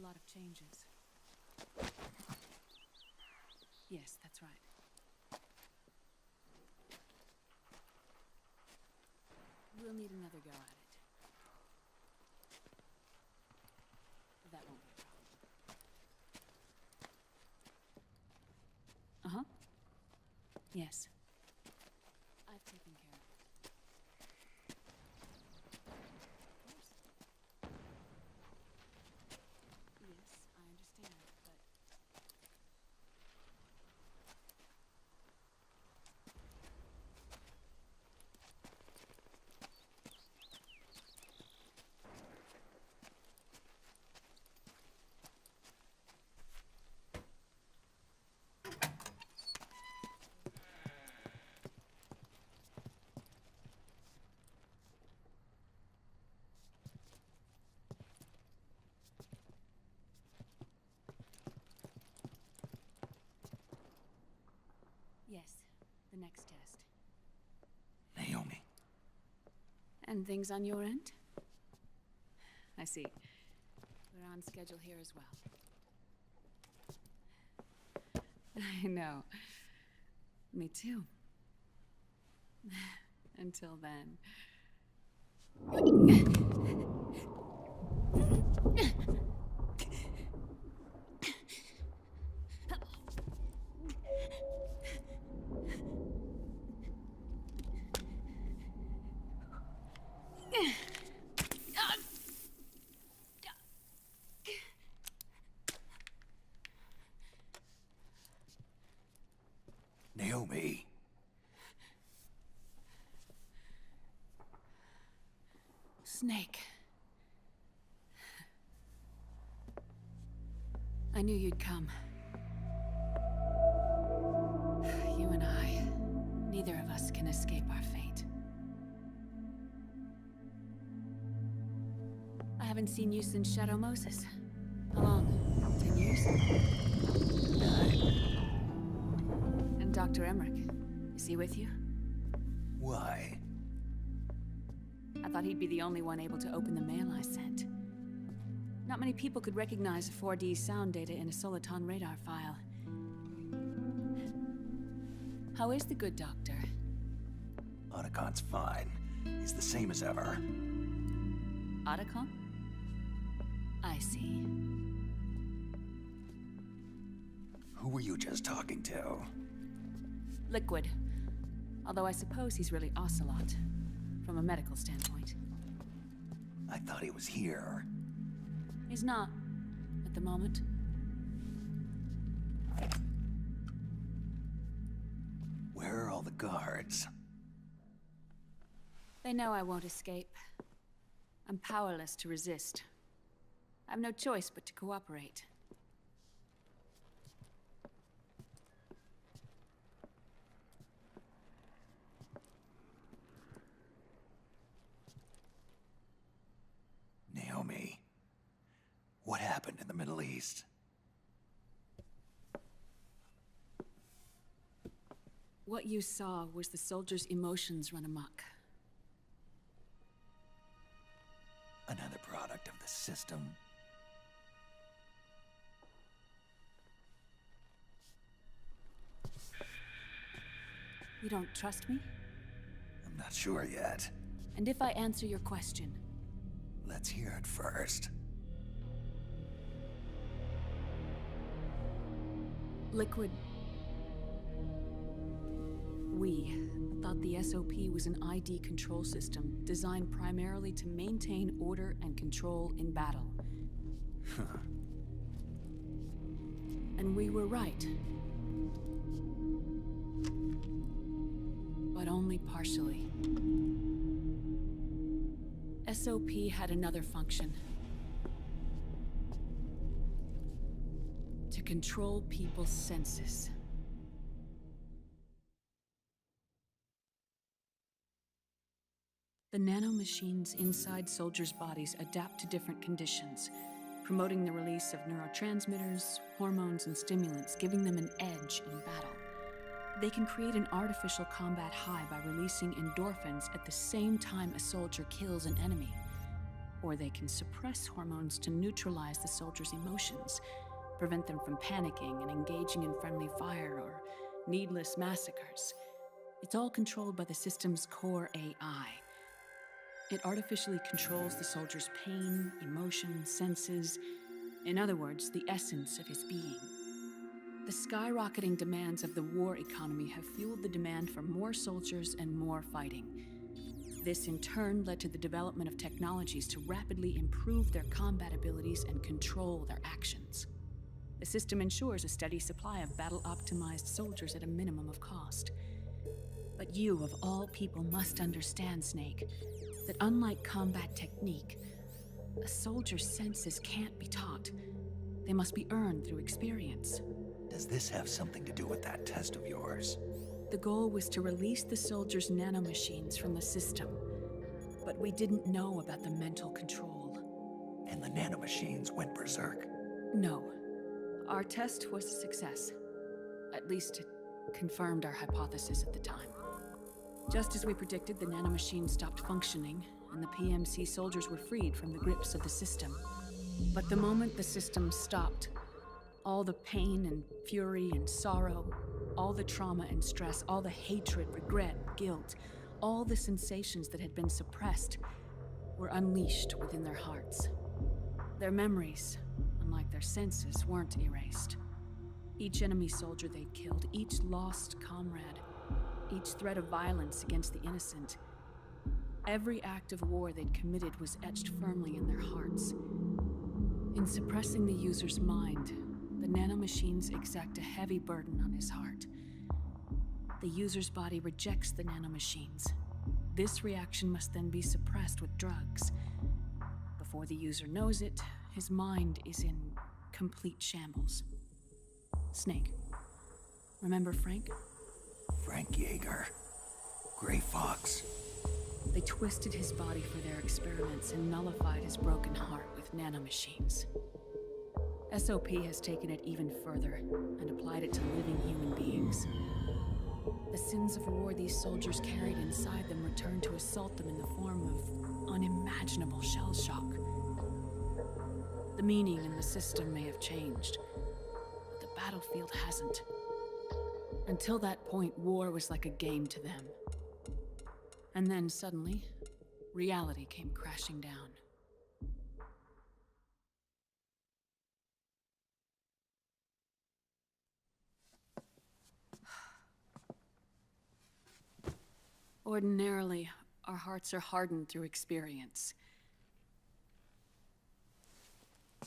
lot of changes. Yes, that's right. We'll need another go at it. That won't be a problem. Uh-huh. Yes. I've taken care of it. Of course. Yes, I understand, but... Yes, the next test. Naomi. And things on your end? I see. We're on schedule here as well. I know. Me too. Until then. Naomi. Snake. I knew you'd come. You and I, neither of us can escape our fate. I haven't seen you since Shadow Moses. How long? 10 years? 9. And Dr. Emmerich, is he with you? Why? I thought he'd be the only one able to open the mail I sent. Not many people could recognize 4D sound data in a Soliton radar file. How is the good doctor? Otacon's fine. He's the same as ever. Otacon? I see. Who were you just talking to? Liquid. Although I suppose he's really Ocelot, from a medical standpoint. I thought he was here. He's not, at the moment. Where are all the guards? They know I won't escape. I'm powerless to resist. I have no choice but to cooperate. Naomi. What happened in the Middle East? What you saw was the soldiers' emotions run amok. Another product of the system? You don't trust me? I'm not sure yet. And if I answer your question? Let's hear it first. Liquid... We thought the SOP was an ID control system designed primarily to maintain order and control in battle. And we were right. But only partially. SOP had another function. To control people's senses. The nanomachines inside soldiers' bodies adapt to different conditions, promoting the release of neurotransmitters, hormones, and stimulants, giving them an edge in battle. They can create an artificial combat high by releasing endorphins at the same time a soldier kills an enemy. Or they can suppress hormones to neutralize the soldiers' emotions, prevent them from panicking and engaging in friendly fire or needless massacres. It's all controlled by the system's core AI. It artificially controls the soldier's pain, emotion, senses. In other words, the essence of his being. The skyrocketing demands of the war economy have fueled the demand for more soldiers and more fighting. This in turn led to the development of technologies to rapidly improve their combat abilities and control their actions. The system ensures a steady supply of battle-optimized soldiers at a minimum of cost. But you, of all people, must understand, Snake, that unlike combat technique, a soldier's senses can't be taught. They must be earned through experience. Does this have something to do with that test of yours? The goal was to release the soldiers' nanomachines from the system, but we didn't know about the mental control. And the nanomachines went berserk? No. Our test was a success. At least it confirmed our hypothesis at the time. Just as we predicted, the nanomachines stopped functioning, and the PMC soldiers were freed from the grips of the system. But the moment the system stopped, all the pain and fury and sorrow, all the trauma and stress, all the hatred, regret, guilt, all the sensations that had been suppressed were unleashed within their hearts. Their memories, unlike their senses, weren't erased. Each enemy soldier they'd killed, each lost comrade, each threat of violence against the innocent, every act of war they'd committed was etched firmly in their hearts. In suppressing the user's mind, the nanomachines exact a heavy burden on his heart. The user's body rejects the nanomachines. This reaction must then be suppressed with drugs. Before the user knows it, his mind is in complete shambles. Snake, remember Frank? Frank Yeager. Gray Fox. They twisted his body for their experiments and nullified his broken heart with nanomachines. SOP has taken it even further and applied it to living human beings. The sins of war these soldiers carried inside them returned to assault them in the form of unimaginable shell shock. The meaning in the system may have changed, but the battlefield hasn't. Until that point, war was like a game to them. And then suddenly, reality came crashing down. Ordinarily, our hearts are hardened through experience.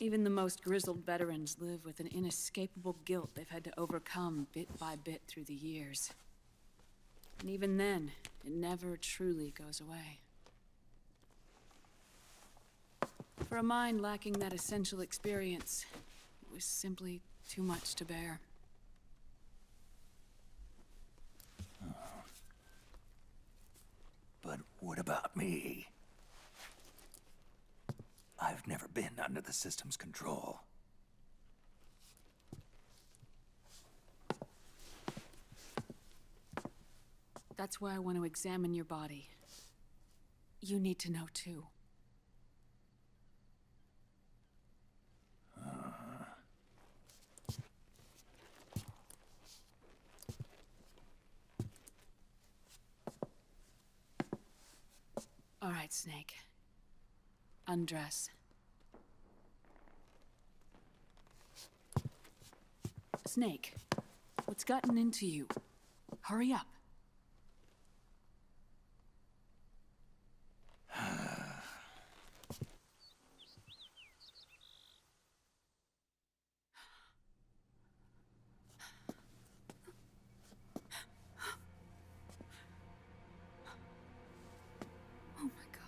Even the most grizzled veterans live with an inescapable guilt they've had to overcome bit by bit through the years. And even then, it never truly goes away. For a mind lacking that essential experience, it was simply too much to bear. But what about me? I've never been under the system's control. That's why I want to examine your body. You need to know too. All right, Snake. Undress. Snake, what's gotten into you? Hurry up. Oh my God.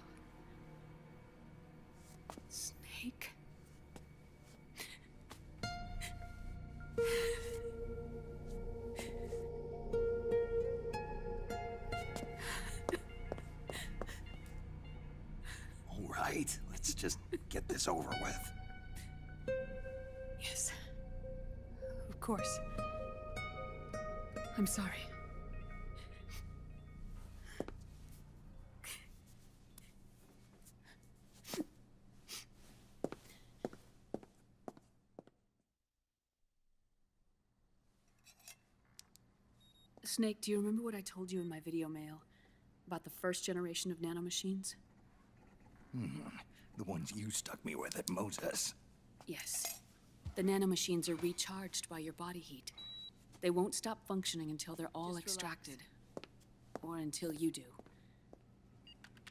Snake. All right, let's just get this over with. Yes. Of course. I'm sorry. Snake, do you remember what I told you in my video mail about the first generation of nanomachines? The ones you stuck me with at Moses. Yes. The nanomachines are recharged by your body heat. They won't stop functioning until they're all extracted. Or until you do.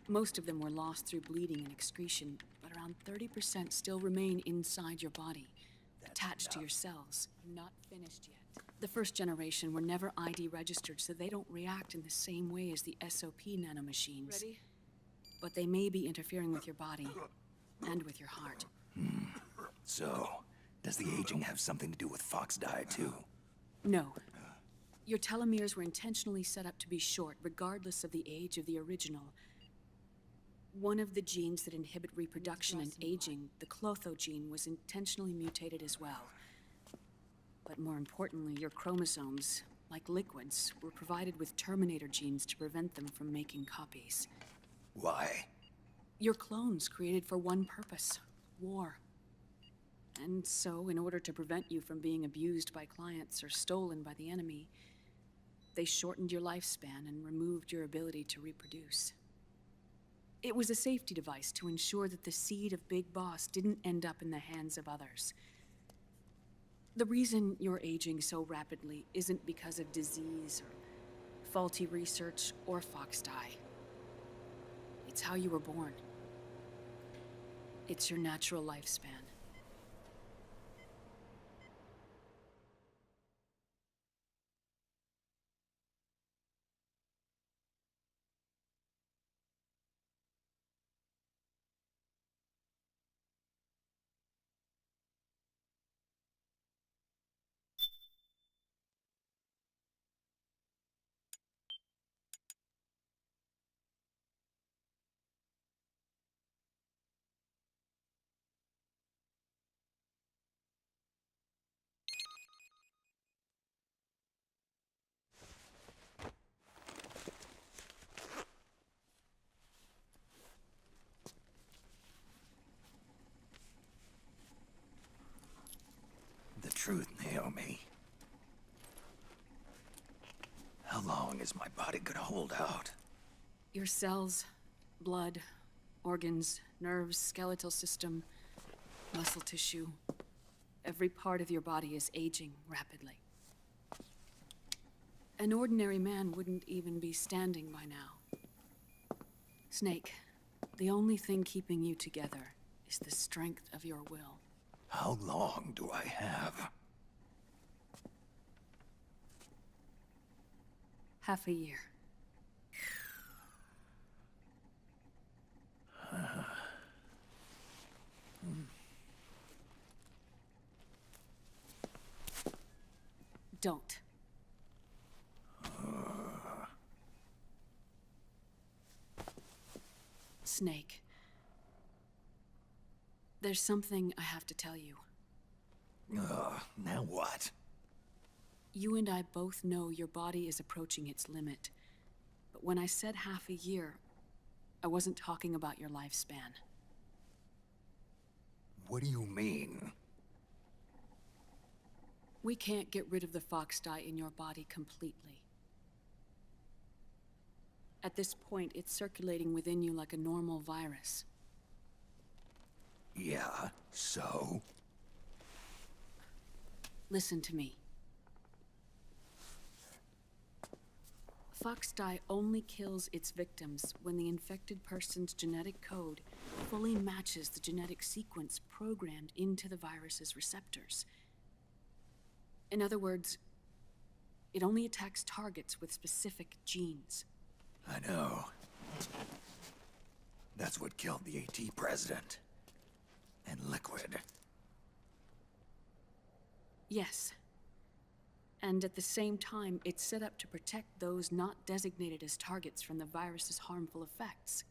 Most of them were lost through bleeding and excretion, but around 30% still remain inside your body, attached to your cells. Not finished yet. The first generation were never ID registered, so they don't react in the same way as the SOP nanomachines. Ready? But they may be interfering with your body, and with your heart. So, does the aging have something to do with Fox die too? No. Your telomeres were intentionally set up to be short, regardless of the age of the original. One of the genes that inhibit reproduction and aging, the Clotho gene, was intentionally mutated as well. But more importantly, your chromosomes, like liquids, were provided with terminator genes to prevent them from making copies. Why? Your clones created for one purpose: war. And so, in order to prevent you from being abused by clients or stolen by the enemy, they shortened your lifespan and removed your ability to reproduce. It was a safety device to ensure that the seed of Big Boss didn't end up in the hands of others. The reason you're aging so rapidly isn't because of disease or faulty research or Fox die. It's how you were born. It's your natural lifespan. The truth, Naomi. How long is my body gonna hold out? Your cells, blood, organs, nerves, skeletal system, muscle tissue. Every part of your body is aging rapidly. An ordinary man wouldn't even be standing by now. Snake, the only thing keeping you together is the strength of your will. How long do I have? Half a year. Don't. Snake. There's something I have to tell you. Now what? You and I both know your body is approaching its limit. But when I said half a year, I wasn't talking about your lifespan. What do you mean? We can't get rid of the Fox die in your body completely. At this point, it's circulating within you like a normal virus. Yeah, so? Listen to me. Fox die only kills its victims when the infected person's genetic code fully matches the genetic sequence programmed into the virus's receptors. In other words, it only attacks targets with specific genes. I know. That's what killed the AT president. And Liquid. Yes. And at the same time, it's set up to protect those not designated as targets from the virus's harmful effects.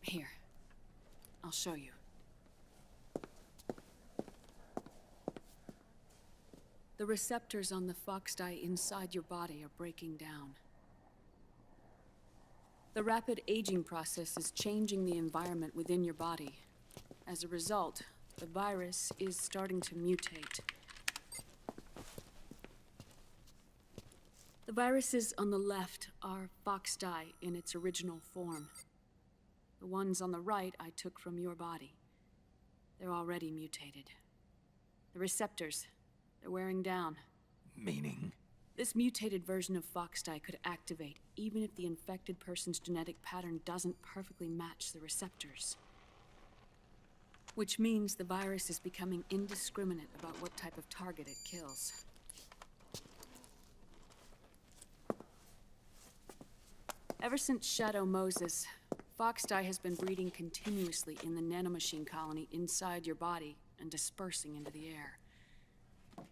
Here. I'll show you. The receptors on the Fox die inside your body are breaking down. The rapid aging process is changing the environment within your body. As a result, the virus is starting to mutate, The viruses on the left are Foxdie in its original form. The ones on the right I took from your body. They're already mutated. The receptors, they're wearing down. Meaning? This mutated version of Foxdie could activate even if the infected person's genetic pattern doesn't perfectly match the receptors. Which means the virus is becoming indiscriminate about what type of target it kills. Ever since Shadow Moses, Foxdie has been breeding continuously in the nanomachine colony inside your body and dispersing into the air.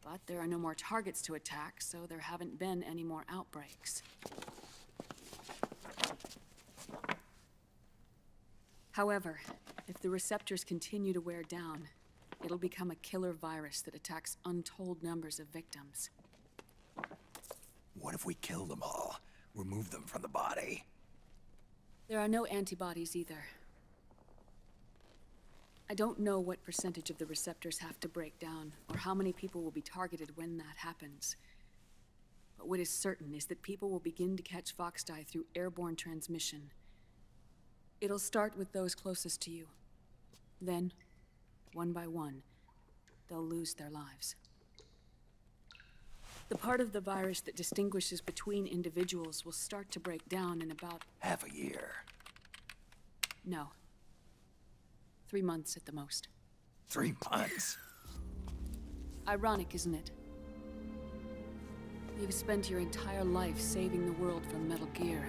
But there are no more targets to attack, so there haven't been any more outbreaks. However, if the receptors continue to wear down, it'll become a killer virus that attacks untold numbers of victims. What if we kill them all? Remove them from the body? There are no antibodies either. I don't know what percentage of the receptors have to break down, or how many people will be targeted when that happens. But what is certain is that people will begin to catch Foxdie through airborne transmission. It'll start with those closest to you. Then, one by one, they'll lose their lives. The part of the virus that distinguishes between individuals will start to break down in about... Half a year. No. 3 months at the most. 3 months? Ironic, isn't it? You've spent your entire life saving the world from Metal Gear,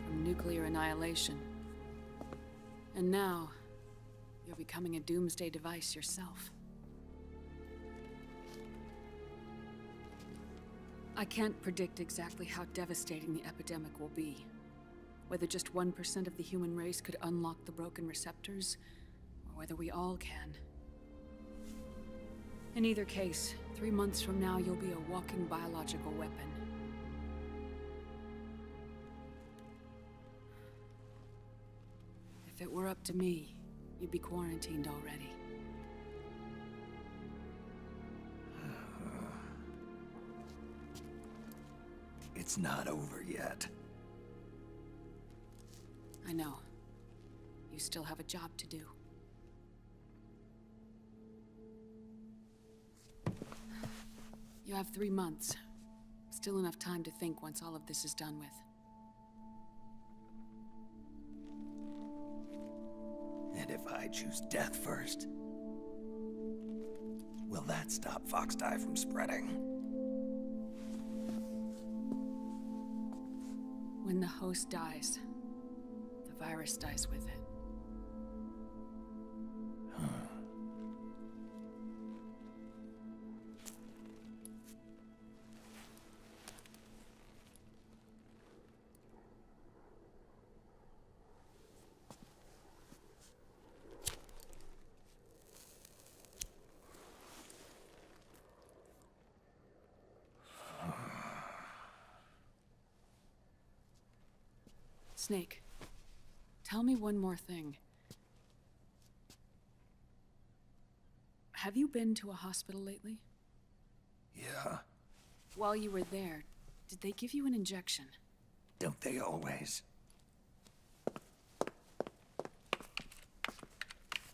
from nuclear annihilation. And now, you're becoming a doomsday device yourself. I can't predict exactly how devastating the epidemic will be. Whether just 1% of the human race could unlock the broken receptors, or whether we all can. In either case, 3 months from now, you'll be a walking biological weapon. If it were up to me, you'd be quarantined already. It's not over yet. I know. You still have a job to do. You have 3 months. Still enough time to think once all of this is done with. And if I choose death first, will that stop Foxdie from spreading? When the host dies, the virus dies with it. Snake, tell me one more thing. Have you been to a hospital lately? Yeah. While you were there, did they give you an injection? Don't they always?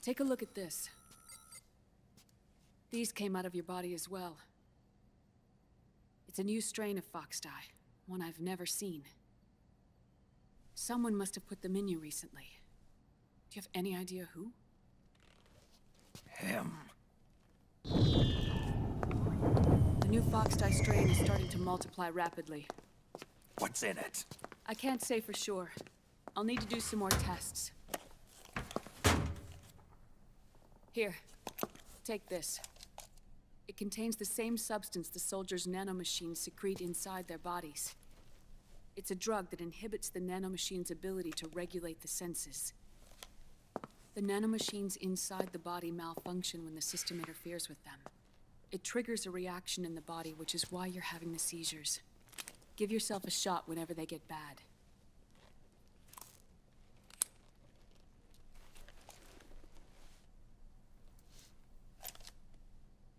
Take a look at this. These came out of your body as well. It's a new strain of Foxdie, one I've never seen. Someone must have put them in you recently. Do you have any idea who? Him. The new Foxdie strain is starting to multiply rapidly. What's in it? I can't say for sure. I'll need to do some more tests. Here, take this. It contains the same substance the soldiers' nanomachines secrete inside their bodies. It's a drug that inhibits the nanomachine's ability to regulate the senses. The nanomachines inside the body malfunction when the system interferes with them. It triggers a reaction in the body, which is why you're having the seizures. Give yourself a shot whenever they get bad.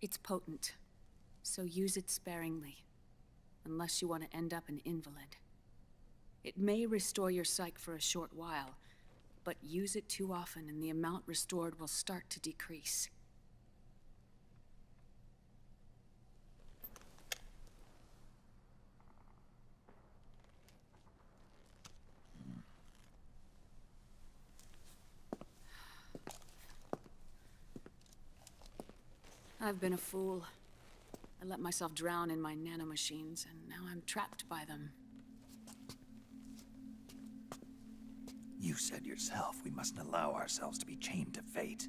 It's potent, so use it sparingly. unless you want to end up an invalid. It may restore your psyche for a short while, but use it too often and the amount restored will start to decrease. I've been a fool. I let myself drown in my nanomachines, and now I'm trapped by them. You said yourself we mustn't allow ourselves to be chained to fate.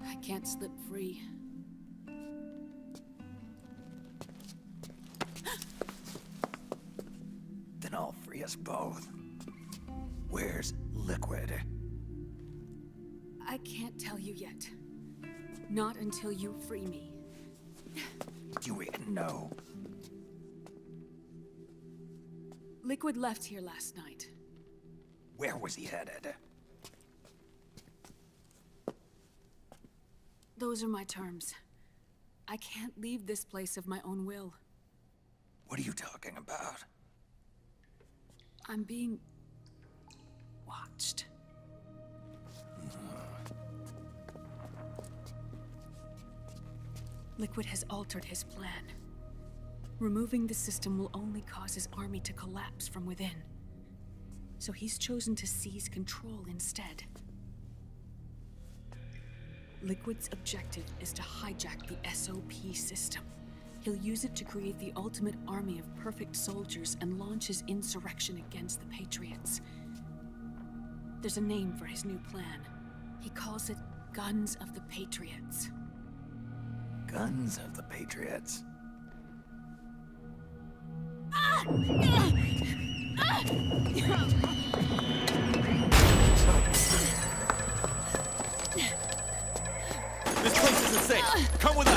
I can't slip free. Then I'll free us both. Where's Liquid? I can't tell you yet. Not until you free me. Do we know? Liquid left here last night. Where was he headed? Those are my terms. I can't leave this place of my own will. What are you talking about? I'm being watched. Liquid has altered his plan. Removing the system will only cause his army to collapse from within. So he's chosen to seize control instead. Liquid's objective is to hijack the SOP system. He'll use it to create the ultimate army of perfect soldiers and launch his insurrection against the Patriots. There's a name for his new plan. He calls it Guns of the Patriots. Guns of the Patriots. This place isn't safe. Come with